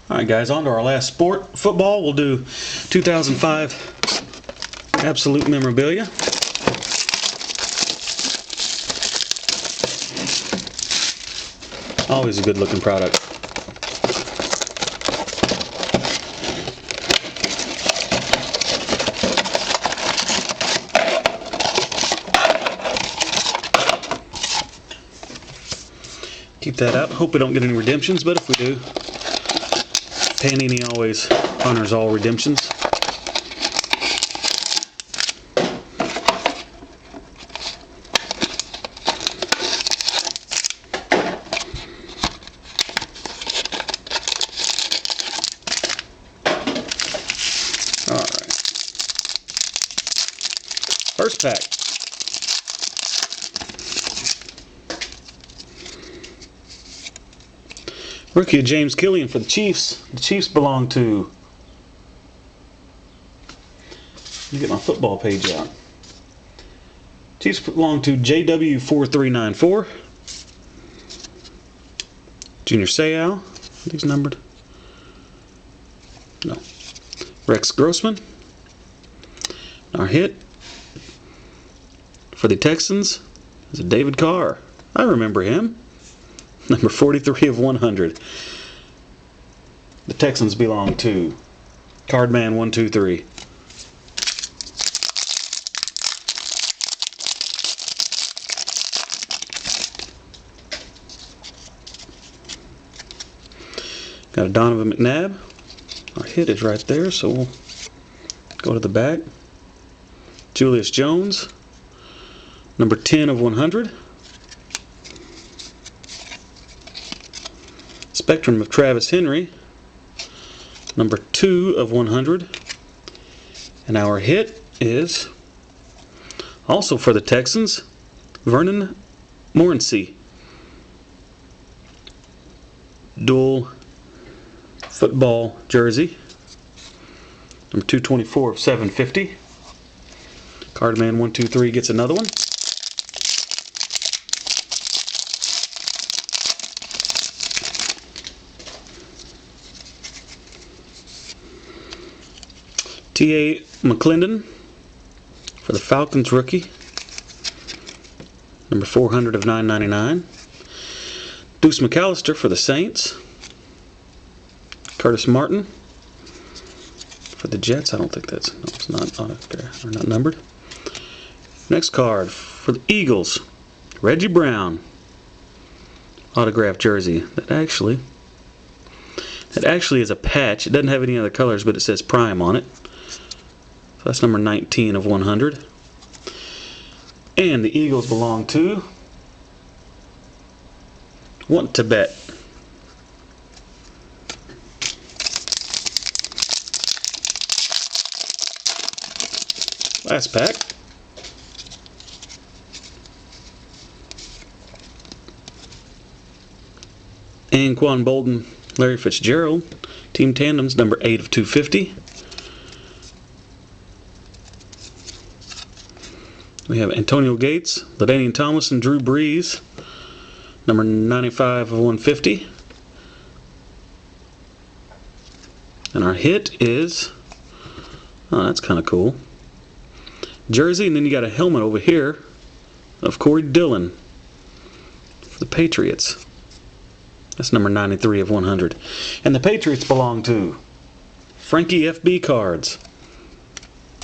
Alright guys, on to our last sport, football. We'll do 2005 Absolute Memorabilia. Always a good looking product. Keep that out. Hope we don't get any redemptions, but if we do, Panini always honors all redemptions. Alright. First pack. Rookie of James Killian for the Chiefs. The Chiefs belong to... Let me get my football page out. Chiefs belong to JW4394. Junior Seau. Are these numbered? No. Rex Grossman. Our hit for the Texans is David Carr. I remember him. Number 43 of 100. The Texans belong to Cardman 123. Got a Donovan McNabb. Our hit is right there, so we'll go to the back. Julius Jones, number 10 of 100. Spectrum of Travis Henry, number 2 of 100. And our hit is also for the Texans, Vernon Morency. Dual football jersey, number 224 of 750. Cardman 123 gets another one. T.A. McClendon for the Falcons rookie, number 400 of 999. Deuce McAllister for the Saints. Curtis Martin for the Jets. I don't think that's, no, it's not autographed or not numbered. Next card for the Eagles, Reggie Brown, autographed jersey. That actually is a patch. It doesn't have any other colors, but it says Prime on it. So that's number 19 of 100. And the Eagles belong to Want to Bet. Last pack. Anquan Bolden, Larry Fitzgerald. Team Tandems, number 8 of 250. We have Antonio Gates, LaDainian Tomlinson, Drew Brees, number 95 of 150. And our hit is, oh, that's kind of cool, jersey, and then you got a helmet over here of Corey Dillon for the Patriots. That's number 93 of 100. And the Patriots belong to Frankie FB Cards.